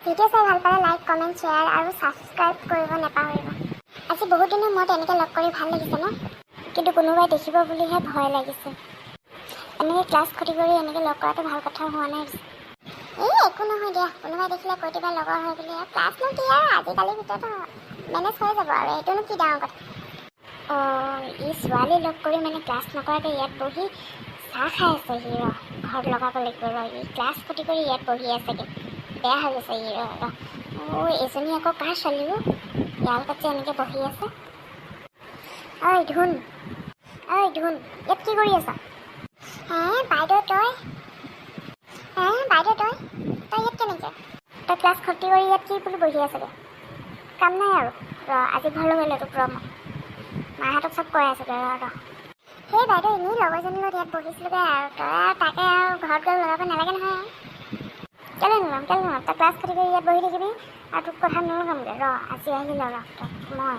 Video' চাই ভাল পালে লাইক কমেণ্ট শ্বেয়াৰ আৰু ছাবস্ক্ৰাইব কৰিব নাপাহৰিব। আজি বহুত দিনৰ মূৰত এনেকৈ লগ কৰি ভাল লাগিছে ন, কিন্তু কোনোবাই দেখিব বুলিহে ভয় লাগিছে। এনেকৈ ক্লাছ ক্ষতি কৰি এনেকৈ লগ কৰাটো ভাল কথা হোৱা নাই। একো নহয় দিয়া, কোনোবাই দেখিলে কৈ দিবা লগৰ হয় বুলি। ক্লাছনো কি আৰু আজিকালিৰ ভিতৰত মেনেজ হৈ যাব আৰু, এইটোনো কি ডাঙৰ কথা। ই ছোৱালী লগ কৰি মানে ক্লাছ নকৰাকৈ ইয়াত বহি চাহ খাই আছে সি। ঘৰত লগাব লাগিব ই ক্লাছ ক্ষতি কৰি ইয়াত বহি আছেগৈ। বেয়া হৈ গৈছে ই এজনী আকৌ কাৰ ছোৱালীও ইয়াৰ লগত যে এনেকৈ বহি আছে। ধুন ইয়াত কি কৰি আছা? বাইদেউ তই ইয়াত কেনেকৈ? তই ক্লাছ ক্ষতি কৰি ইয়াত কি বুলি বহি আছেগৈ? কাম নাই আৰু আজি ঘৰলৈ গ'লে তোক মই মাহঁতক চব কৈ আছোগৈ সেই বাইদেউ এনেই লগৰজনীৰ লগত ইয়াত বহিছিলোগৈ আৰু তই তাকে আৰু ঘৰত গৈ লগাব নালাগে নহয়। কেলৈ নোলাম তই ক্লাছ ক্ষতি কৰি ইয়াত বহি থাকিবি আৰু তোক কথা নলগামগৈ। আজি আহিল মই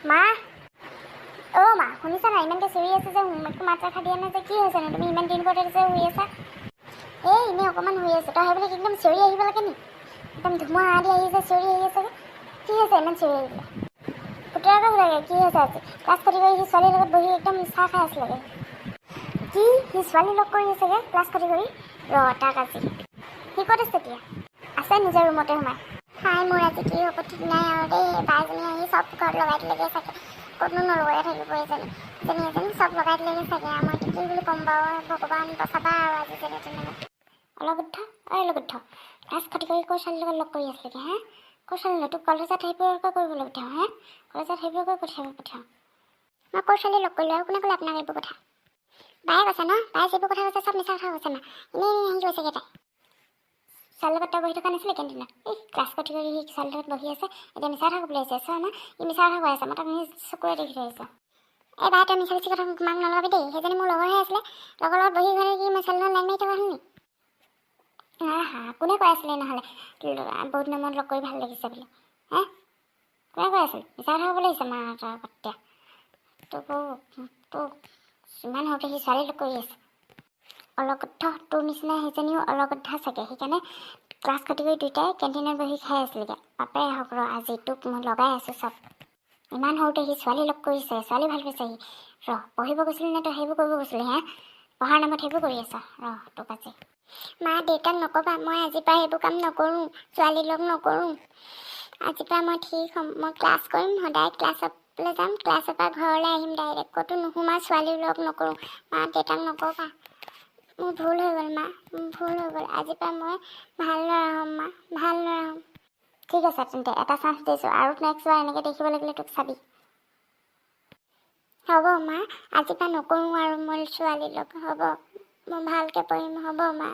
মা শুনিছা নাই? ইমানকৈ চিঞৰি আছে যে একো মাত ৰখা দিয়া নাই যে, কি হৈছেনো? তুমি ইমান দিন পৰত যে শুই আছা? এনেই অকণমান শুই আছে। তই সেইবুলি একদম চিঞৰি আহিব লাগে নি? একদম ধুমুহা আদি আহি যে চিঞৰি আহি আছে। কি হৈছে ইমান চিঞৰি আহিলে? পুতৰাকে লাগে কি হৈছে আজি? ক্লাছ ক্ষতি কৰি সি ছোৱালীৰ লগত বহি একদম চাহ খাই আছিলেগৈ। কি সি ছোৱালী লগ কৰি আছেগৈ ক্লাছ ক্ষতি কৰি? তাক আজি সি ক'ত আছে এতিয়া? আছে নিজৰ ৰুমতে সোমাই। মোৰ আজি কি হ'ব ঠিক নাই আৰু দেই। বাজনী আহি চব ঘৰত লগাই দিলেগৈ চাগে। ক'তনো নলগাই থাকিব এজনী চব লগাই দিলেগৈ চাগে। মই কি বুলি ক'ম বাৰু? ভগৱান বচাবা আৰু আজি যেনে তেনে। অলগদ্ধ ক্লাছ ক্ষতি কৰি ক'ৰ ছোৱালীৰ লগত লগ কৰি আছিলেগৈ? ক'ৰ ছোৱালী? তোক কলেজত সেইবোৰকৈ কৰিবলৈ পঠিয়াওঁ? কলেজত সেইবোৰকৈ পঠিয়াওঁ? মই ক'ৰ ছোৱালী লগ কৰিলোঁ আৰু কোনে ক'লে আপোনাক এইবোৰ কথা? বায়ে কৈছে ন? বায়ে যিবোৰ কথা কৈছে চব মিছা কথা কৈছে না। এনেই আহি গৈছেগৈ তাই। ছোৱালীৰ লগত তই বহি থকা নাছিলে কেণ্টিনত? ক্লাছ ক্ষতি কৰি সি ছোৱালীৰ লগত বহি আছে, এতিয়া মিছা কথা ক'বলৈ আহিছে। চোৱা না, ই মিছা কথা কৈ আছে। মই তাক নিজ চকুৰে দেখি থৈ আহিছোঁ। বাই তই মিছা কথা মাক নলগাবি দেই। সেইজনী মোৰ লগৰহে আছিলে। লগৰ লগত বহি ঘৰে কি মই ছোৱালীৰ লগত লাইন মাৰি থকা হ'ল নি? কোনে কৈ আছিলে নহ'লে বহুত দিনৰ মূৰত লগ কৰি ভাল লাগিছে বুলি? কোনে কৈ আছিল? মিছা কথা ক'বলৈ আহিছে মাহঁতৰ আগত এতিয়া। তোক ইমান সৰুতে সি ছোৱালী লগ কৰি আছে। অলগদ্ধ তোৰ নিচিনা সেইজনীও অলগদ্ধ চাগে। সেইকাৰণে ক্লাছ ক্ষতি কৰি দুয়োটাই কেণ্টিনত বহি খাই আছিলেগৈ। বাপেৰে হওক আজি তোক মই লগাই আছোঁ চব। ইমান সৰুতে সি ছোৱালী লগ কৰিছে, ছোৱালী ভাল পাইছে সি। পঢ়িব গৈছিলি নে তই সেইবোৰ কৰিব গৈছিলি? পঢ়াৰ নামত সেইবোৰ কৰি আছা। তোক আজি মা দেউতাক নক'বা, মই আজিৰ পৰা সেইবোৰ কাম নকৰোঁ। ছোৱালী লগ নকৰোঁ। আজিৰ পৰা মই ঠিক হ'ম। মই ক্লাছ কৰিম, সদায় ক্লাছলৈ যাম, ক্লাছৰ পৰা ঘৰলৈ আহিম ডাইৰেক্ট। ক'তো নোসোমাওঁ, ছোৱালী লগ নকৰোঁ। মা দেউতাক নক'বা। মোৰ ভুল হৈ গ'ল মা, ভুল হৈ গ'ল। আজিৰ পৰা মই ভাল ল'ৰা হ'ম মা, ভাল ল'ৰা হ'ম। ঠিক আছে তেন্তে এটা চান্স দিছোঁ, আৰু নেক্সট বাৰ এনেকৈ দেখিব লাগিলে তোক চাবি। হ'ব মা, আজিৰ পৰা নকৰোঁ আৰু মই ছোৱালী লগ। হ'ব মই ভালকৈ পঢ়িম। হ'ব মা।